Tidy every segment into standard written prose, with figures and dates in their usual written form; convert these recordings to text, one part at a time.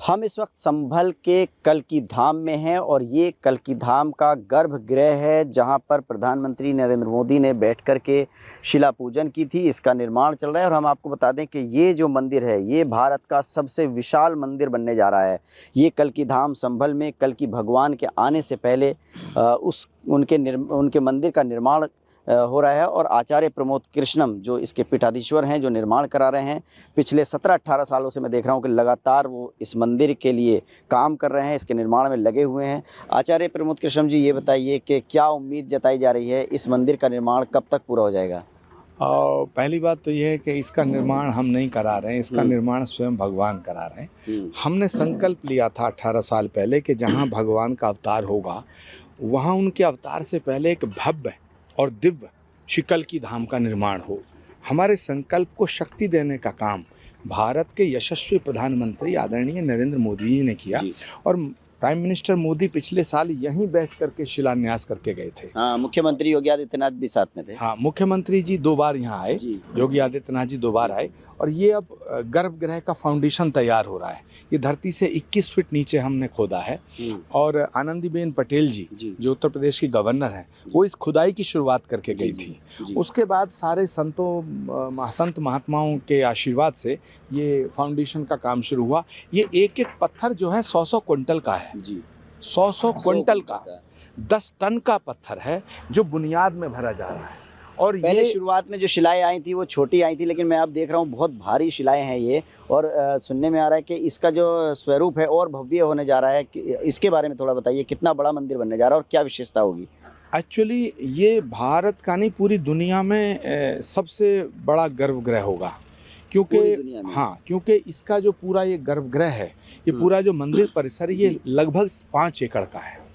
हम इस वक्त संभल के कल्की धाम में हैं और ये कल्की धाम का गर्भगृह है जहां पर प्रधानमंत्री नरेंद्र मोदी ने बैठ कर के शिला पूजन की थी। इसका निर्माण चल रहा है और हम आपको बता दें कि ये जो मंदिर है ये भारत का सबसे विशाल मंदिर बनने जा रहा है। ये कल्की धाम संभल में कल्की भगवान के आने से पहले उनके मंदिर का निर्माण हो रहा है और आचार्य प्रमोद कृष्णम जो इसके पीठाधीश्वर हैं, जो निर्माण करा रहे हैं, पिछले 17-18 सालों से मैं देख रहा हूं कि लगातार वो इस मंदिर के लिए काम कर रहे हैं, इसके निर्माण में लगे हुए हैं। आचार्य प्रमोद कृष्णम जी, ये बताइए कि क्या उम्मीद जताई जा रही है, इस मंदिर का निर्माण कब तक पूरा हो जाएगा? पहली बात तो यह है कि इसका निर्माण हम नहीं करा रहे हैं, इसका निर्माण स्वयं भगवान करा रहे हैं। हमने संकल्प लिया था 18 साल पहले कि जहाँ भगवान का अवतार होगा वहाँ उनके अवतार से पहले एक भव्य और दिव्य श्री कल्की धाम का निर्माण हो। हमारे संकल्प को शक्ति देने का काम भारत के यशस्वी प्रधानमंत्री आदरणीय नरेंद्र मोदी जी ने किया और प्राइम मिनिस्टर मोदी पिछले साल यहीं बैठ करके शिलान्यास करके गए थे। हाँ, मुख्यमंत्री योगी आदित्यनाथ भी साथ में थे। हाँ, मुख्यमंत्री जी 2 बार यहाँ आए, योगी आदित्यनाथ जी 2 बार आए और ये अब गर्भगृह का फाउंडेशन तैयार हो रहा है। ये धरती से 21 फीट नीचे हमने खोदा है और आनंदीबेन पटेल जी जो उत्तर प्रदेश की गवर्नर हैं, वो इस खुदाई की शुरुआत करके गई थी। उसके बाद सारे संत महात्माओं के आशीर्वाद से ये फाउंडेशन का काम शुरू हुआ। ये एक एक पत्थर जो है 100-100 क्विंटल का है, 100-100 क्विंटल का 10 टन का पत्थर है जो बुनियाद में भरा जा रहा है। और पहले शुरुआत में जो शिलाएं आई थी वो छोटी आई थी, लेकिन मैं अब देख रहा हूँ बहुत भारी शिलाएं हैं ये और सुनने में आ रहा है कि इसका जो स्वरूप है और भव्य होने जा रहा है। इसके बारे में थोड़ा बताइए, कितना बड़ा मंदिर बनने जा रहा है और क्या विशेषता होगी? एक्चुअली ये भारत का नहीं, पूरी दुनिया में सबसे बड़ा गर्भगृह होगा क्योंकि इसका जो पूरा ये गर्भगृह है, ये पूरा जो मंदिर परिसर ये लगभग 5 एकड़ का है।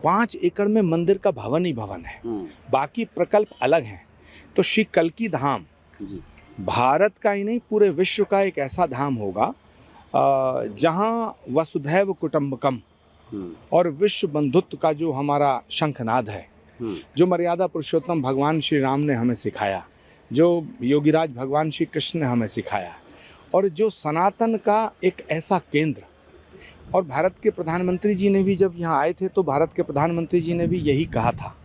5 एकड़ में मंदिर का भवन ही भवन है, बाकी प्रकल्प अलग हैं। तो श्री कल्की धाम भारत का ही नहीं पूरे विश्व का एक ऐसा धाम होगा जहां वसुधैव कुटुंबकम और विश्व बंधुत्व का जो हमारा शंखनाद है, जो मर्यादा पुरुषोत्तम भगवान श्री राम ने हमें सिखाया, जो योगीराज भगवान श्री कृष्ण ने हमें सिखाया और जो सनातन का एक ऐसा केंद्र। और भारत के प्रधानमंत्री जी ने भी जब यहाँ आए थे तो भारत के प्रधानमंत्री जी ने भी यही कहा था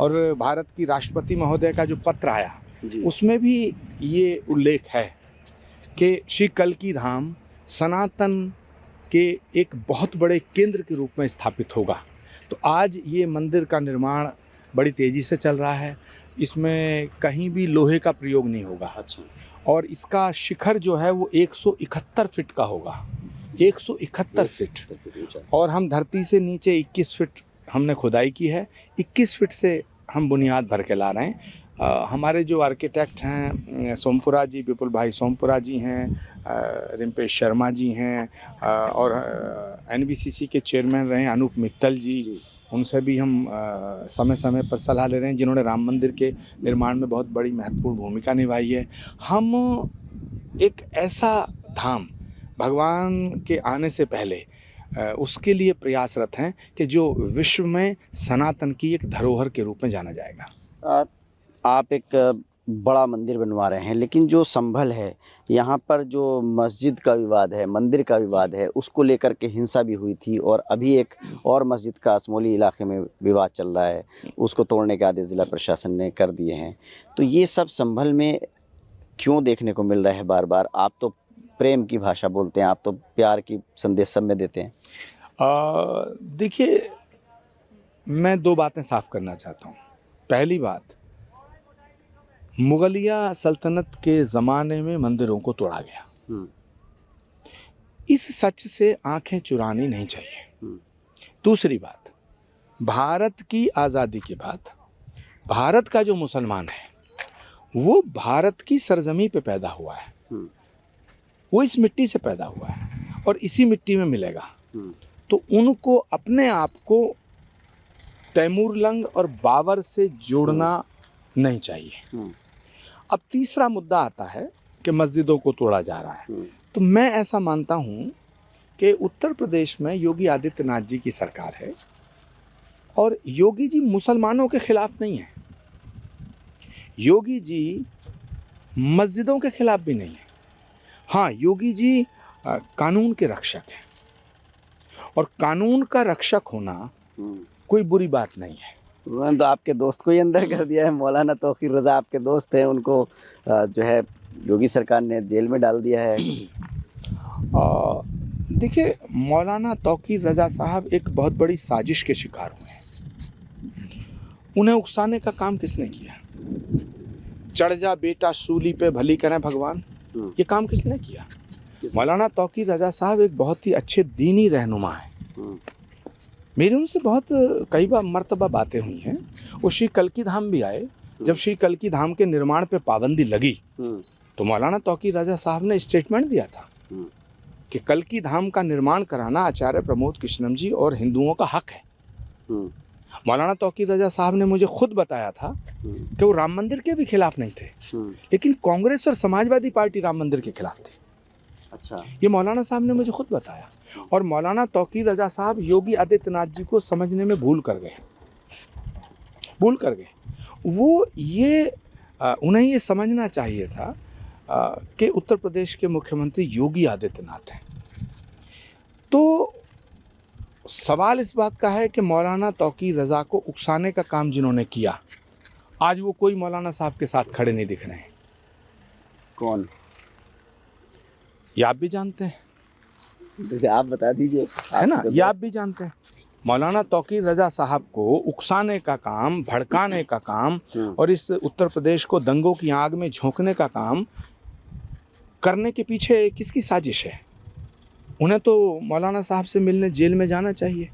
और भारत की राष्ट्रपति महोदय का जो पत्र आया उसमें भी ये उल्लेख है कि श्री कल्की धाम सनातन के एक बहुत बड़े केंद्र के रूप में स्थापित होगा। तो आज ये मंदिर का निर्माण बड़ी तेज़ी से चल रहा है, इसमें कहीं भी लोहे का प्रयोग नहीं होगा। और इसका शिखर जो है वो 171 फीट का होगा, 171 फीट। और हम धरती से नीचे 21 फीट हमने खुदाई की है, 21 फीट से हम बुनियाद भर के ला रहे हैं। हमारे जो आर्किटेक्ट हैं सोमपुरा जी, विपुल भाई सोमपुरा जी हैं, रिम्पेश शर्मा जी हैं और NBCC के चेयरमैन रहे अनूप मित्तल जी, उनसे भी हम समय समय पर सलाह ले रहे हैं, जिन्होंने राम मंदिर के निर्माण में बहुत बड़ी महत्वपूर्ण भूमिका निभाई है। हम एक ऐसा धाम भगवान के आने से पहले उसके लिए प्रयासरत हैं कि जो विश्व में सनातन की एक धरोहर के रूप में जाना जाएगा। आप एक बड़ा मंदिर बनवा रहे हैं, लेकिन जो संभल है यहाँ पर जो मस्जिद का विवाद है, मंदिर का विवाद है, उसको लेकर के हिंसा भी हुई थी और अभी एक और मस्जिद का असमोली इलाके में विवाद चल रहा है, उसको तोड़ने के आदेश जिला प्रशासन ने कर दिए हैं। तो ये सब संभल में क्यों देखने को मिल रहा है बार बार? आप तो प्रेम की भाषा बोलते हैं, आप तो प्यार की संदेश सब में देते हैं। देखिए, मैं 2 बातें साफ करना चाहता हूँ। पहली बात, मुगलिया सल्तनत के ज़माने में मंदिरों को तोड़ा गया, इस सच से आंखें चुरानी नहीं चाहिए। दूसरी बात, भारत की आज़ादी के बाद भारत का जो मुसलमान है वो भारत की सरजमी पे पैदा हुआ है, वो इस मिट्टी से पैदा हुआ है और इसी मिट्टी में मिलेगा। तो उनको अपने आप को तैमूरलंग और बाबर से जोड़ना नहीं चाहिए। अब तीसरा मुद्दा आता है कि मस्जिदों को तोड़ा जा रहा है। तो मैं ऐसा मानता हूँ कि उत्तर प्रदेश में योगी आदित्यनाथ जी की सरकार है और योगी जी मुसलमानों के खिलाफ नहीं है, योगी जी मस्जिदों के खिलाफ भी नहीं है। हाँ, योगी जी कानून के रक्षक हैं, और कानून का रक्षक होना कोई बुरी बात नहीं है। उन्होंने तो आपके दोस्त को ही अंदर कर दिया है, मौलाना तौकीर रज़ा आपके दोस्त हैं, उनको जो है योगी सरकार ने जेल में डाल दिया है। देखिए, मौलाना तौकीर रज़ा साहब एक बहुत बड़ी साजिश के शिकार हुए हैं। उन्हें उकसाने का काम किसने किया? चढ़ जा बेटा सूली पे भली करें भगवान, ये काम किसने किया? मौलाना तौकीर रज़ा साहब एक बहुत ही अच्छे दीनी रहनुमा हैं। मेरी उनसे बहुत कई बार मर्तबा बातें हुई हैं। वो श्री कल्की धाम भी आए। जब श्री कल्की धाम के निर्माण पे पाबंदी लगी तो मौलाना तौकीर रज़ा साहब ने स्टेटमेंट दिया था कि कल्की धाम का निर्माण कराना आचार्य प्रमोद कृष्णम जी और हिंदुओं का हक है। मौलाना तौकीर रज़ा साहब ने मुझे खुद बताया था कि वो राम मंदिर के भी खिलाफ नहीं थे, लेकिन कांग्रेस और समाजवादी पार्टी राम मंदिर के खिलाफ थी। अच्छा, ये मौलाना साहब ने मुझे खुद बताया। और मौलाना तौकीर रज़ा साहब योगी आदित्यनाथ जी को समझने में भूल कर गए। वो ये उन्हें ये समझना चाहिए था कि उत्तर प्रदेश के मुख्यमंत्री योगी आदित्यनाथ हैं। तो सवाल इस बात का है कि मौलाना तौकीर रज़ा को उकसाने का काम जिन्होंने किया, आज वो कोई मौलाना साहब के साथ खड़े नहीं दिख रहे हैं। कौन? ये आप भी जानते हैं, जैसे आप बता दीजिए, है ना? ये आप भी जानते हैं। मौलाना तौकीर रज़ा साहब को उकसाने का काम, भड़काने का काम और इस उत्तर प्रदेश को दंगों की आग में झोंकने का काम करने के पीछे किसकी साजिश है? उन्हें तो मौलाना साहब से मिलने जेल में जाना चाहिए।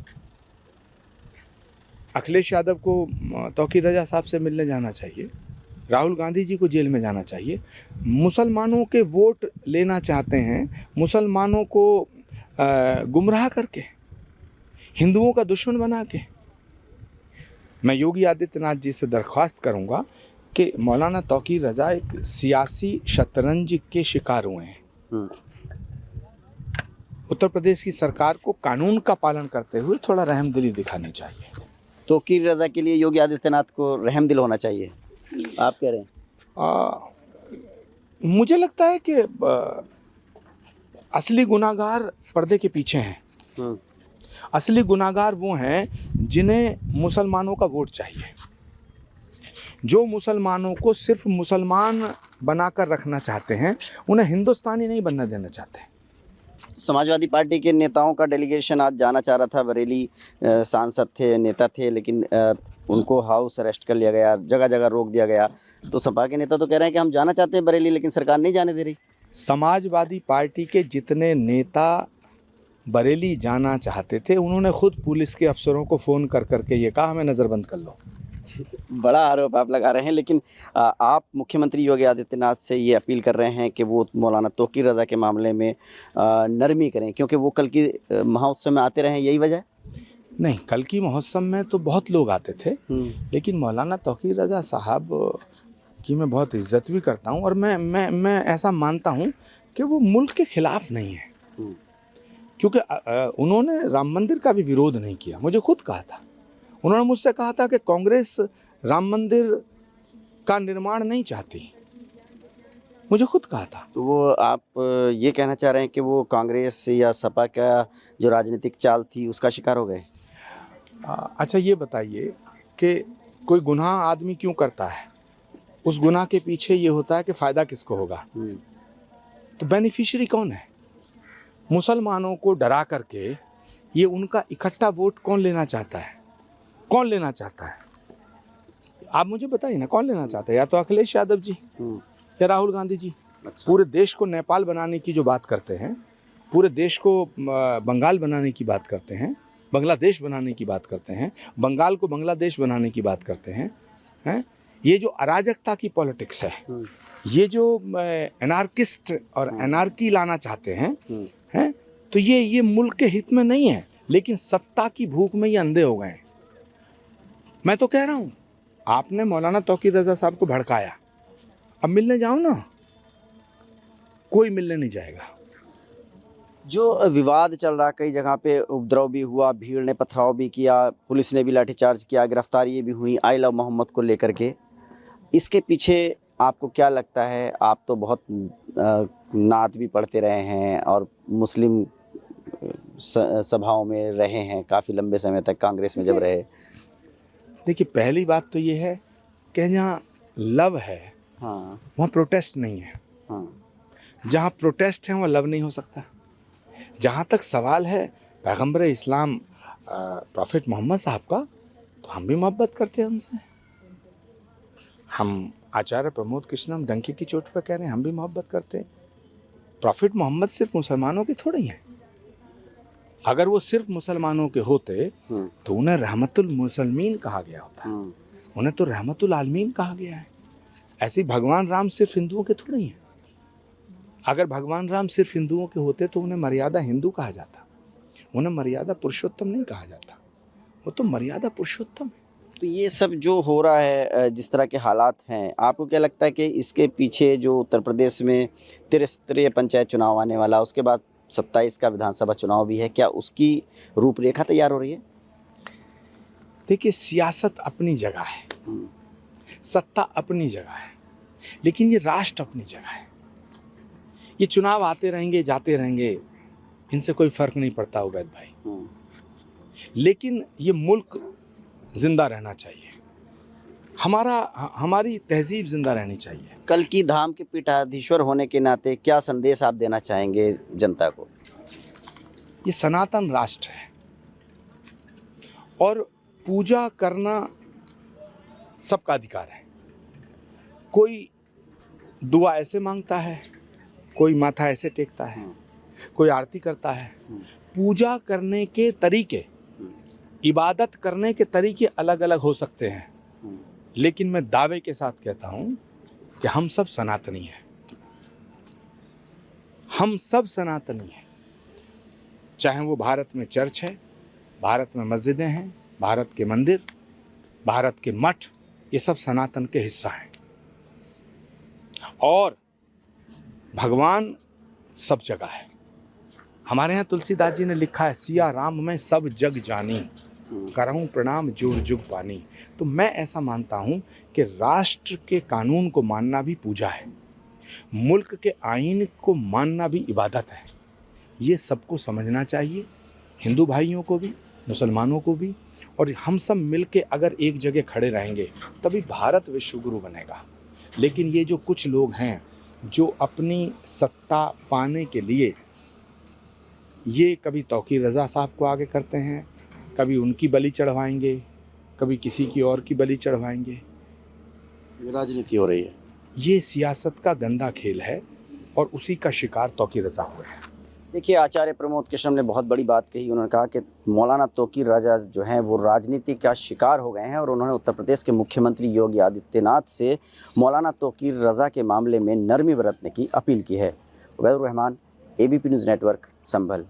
अखिलेश यादव को तौकीर रज़ा साहब से मिलने जाना चाहिए। राहुल गांधी जी को जेल में जाना चाहिए। मुसलमानों के वोट लेना चाहते हैं, मुसलमानों को गुमराह करके, हिंदुओं का दुश्मन बना के। मैं योगी आदित्यनाथ जी से दरख्वास्त करूंगा कि मौलाना तौकीर रज़ा एक सियासी शतरंज के शिकार हुए हैं। उत्तर प्रदेश की सरकार को कानून का पालन करते हुए थोड़ा रहमदिली दिखानी चाहिए। तौकीर रज़ा के लिए योगी आदित्यनाथ को रहमदिल होना चाहिए, आप कह रहे हैं? मुझे लगता है कि असली गुनाहगार पर्दे के पीछे हैं। असली गुनाहगार वो हैं जिन्हें मुसलमानों का वोट चाहिए, जो मुसलमानों को सिर्फ मुसलमान बनाकर रखना चाहते हैं, उन्हें हिंदुस्तानी नहीं बनने देना चाहते। समाजवादी पार्टी के नेताओं का डेलीगेशन आज जाना चाह रहा था, बरेली सांसद थे, नेता थे, लेकिन उनको हाउस अरेस्ट कर लिया गया, जगह जगह रोक दिया गया। तो सपा के नेता तो कह रहे हैं कि हम जाना चाहते हैं बरेली, लेकिन सरकार नहीं जाने दे रही। समाजवादी पार्टी के जितने नेता बरेली जाना चाहते थे, उन्होंने खुद पुलिस के अफसरों को फ़ोन कर करके ये कहा हमें नज़रबंद कर लो। बड़ा आरोप आप लगा रहे हैं, लेकिन आप मुख्यमंत्री योगी आदित्यनाथ से ये अपील कर रहे हैं कि वो मौलाना तौकीर रज़ा के मामले में नरमी करें, क्योंकि वो कल की महोत्सव में आते रहे, यही वजह है? नहीं, कल की महोत्सव में तो बहुत लोग आते थे, लेकिन मौलाना तौकीर रज़ा साहब की मैं बहुत इज्जत भी करता हूँ और मैं ऐसा मानता हूँ कि वो मुल्क के खिलाफ नहीं है, क्योंकि उन्होंने राम मंदिर का भी विरोध नहीं किया। मुझे खुद कहा था, उन्होंने मुझसे कहा था कि कांग्रेस राम मंदिर का निर्माण नहीं चाहती, मुझे खुद कहा था। तो वो आप ये कहना चाह रहे हैं कि वो कांग्रेस या सपा का जो राजनीतिक चाल थी उसका शिकार हो गए? अच्छा, ये बताइए कि कोई गुनाह आदमी क्यों करता है? उस गुनाह के पीछे ये होता है कि फ़ायदा किसको होगा। तो बेनिफिशियरी कौन है? मुसलमानों को डरा करके ये उनका इकट्ठा वोट कौन लेना चाहता है? कौन लेना चाहता है? आप मुझे बताइए ना, कौन लेना चाहता है? या तो अखिलेश यादव जी या राहुल गांधी जी। अच्छा। पूरे देश को नेपाल बनाने की जो बात करते हैं, पूरे देश को बंगाल बनाने की बात करते हैं, बांग्लादेश बनाने की बात करते हैं, बंगाल को बांग्लादेश बनाने की बात करते हैं। ये जो अराजकता की पॉलिटिक्स है, ये जो एनार्किस्ट और एनार्की लाना चाहते हैं, तो ये मुल्क के हित में नहीं है, लेकिन सत्ता की भूख में ये अंधे हो गए हैं। मैं तो कह रहा हूँ, आपने मौलाना तौकीर रज़ा साहब को भड़काया, अब मिलने जाओ ना, कोई मिलने नहीं जाएगा। जो विवाद चल रहा, कई जगह पे उपद्रव भी हुआ, भीड़ ने पथराव भी किया, पुलिस ने भी लाठीचार्ज किया, गिरफ्तारियाँ भी हुई आई लव मोहम्मद को लेकर के, इसके पीछे आपको क्या लगता है? आप तो बहुत नात भी पढ़ते रहे हैं और मुस्लिम सभाओं में रहे हैं काफ़ी लंबे समय तक, कांग्रेस में जब रहे? देखिए, पहली बात तो ये है कि जहाँ लव है हाँ वहाँ प्रोटेस्ट नहीं है, हाँ जहाँ प्रोटेस्ट है वहाँ लव नहीं हो सकता। जहाँ तक सवाल है पैगंबर इस्लाम प्रॉफिट मोहम्मद साहब का, तो हम भी मोहब्बत करते हैं उनसे। हम आचार्य प्रमोद कृष्णम डंकी की चोट पर कह रहे हैं, हम भी मोहब्बत करते हैं। प्रॉफिट मोहम्मद सिर्फ मुसलमानों के थोड़े ही हैं। अगर वो सिर्फ मुसलमानों के होते तो उन्हें रहमतुल मुसलमीन कहा गया होता, उन्हें तो रहमतुल आलमीन कहा गया है। ऐसे ही भगवान राम सिर्फ हिंदुओं के थोड़े ही हैं। अगर भगवान राम सिर्फ हिंदुओं के होते तो उन्हें मर्यादा हिंदू कहा जाता, उन्हें मर्यादा पुरुषोत्तम नहीं कहा जाता। वो तो मर्यादा पुरुषोत्तम है। तो ये सब जो हो रहा है, जिस तरह के हालात हैं, आपको क्या लगता है कि इसके पीछे जो उत्तर प्रदेश में त्रिस्तरीय पंचायत चुनाव आने वाला, उसके बाद 27 का विधानसभा चुनाव भी है, क्या उसकी रूपरेखा तैयार हो रही है? देखिए, सियासत अपनी जगह है, सत्ता अपनी जगह है, लेकिन ये राष्ट्र अपनी जगह है। ये चुनाव आते रहेंगे जाते रहेंगे, इनसे कोई फर्क नहीं पड़ता उबैद भाई, लेकिन ये मुल्क जिंदा रहना चाहिए, हमारी तहजीब जिंदा रहनी चाहिए। कल की धाम के पीठाधीश्वर होने के नाते क्या संदेश आप देना चाहेंगे जनता को? ये सनातन राष्ट्र है और पूजा करना सबका अधिकार है। कोई दुआ ऐसे मांगता है, कोई माथा ऐसे टेकता है, कोई आरती करता है। पूजा करने के तरीके, इबादत करने के तरीके अलग अलग हो सकते हैं, लेकिन मैं दावे के साथ कहता हूं कि हम सब सनातनी हैं। हम सब सनातनी हैं, चाहे वो भारत में चर्च है, भारत में मस्जिदें हैं, भारत के मंदिर, भारत के मठ, ये सब सनातन के हिस्सा हैं। और भगवान सब जगह है। हमारे यहाँ तुलसीदास जी ने लिखा है, सिया राम में सब जग जानी, करऊं प्रणाम जोर जुग पानी। तो मैं ऐसा मानता हूं कि राष्ट्र के कानून को मानना भी पूजा है, मुल्क के आईन को मानना भी इबादत है। ये सबको समझना चाहिए, हिंदू भाइयों को भी, मुसलमानों को भी। और हम सब मिलके अगर एक जगह खड़े रहेंगे तभी भारत विश्वगुरु बनेगा। लेकिन ये जो कुछ लोग हैं जो अपनी सत्ता पाने के लिए ये कभी तौकीर रज़ा साहब को आगे करते हैं, कभी उनकी बलि चढ़वाएंगे, कभी किसी की और की बलि चढ़वाएंगे। राजनीति हो रही है। ये सियासत का गंदा खेल है और उसी का शिकार तौकीर रज़ा हुए हैं। देखिए, आचार्य प्रमोद कृष्णम ने बहुत बड़ी बात कही। उन्होंने कहा कि मौलाना तौकीर रज़ा जो हैं वो राजनीति का शिकार हो गए हैं और उन्होंने उत्तर प्रदेश के मुख्यमंत्री योगी आदित्यनाथ से मौलाना तौकीर रज़ा के मामले में नरमी बरतने की अपील की है। Ubaidur Rahman, ABP news network, संभल।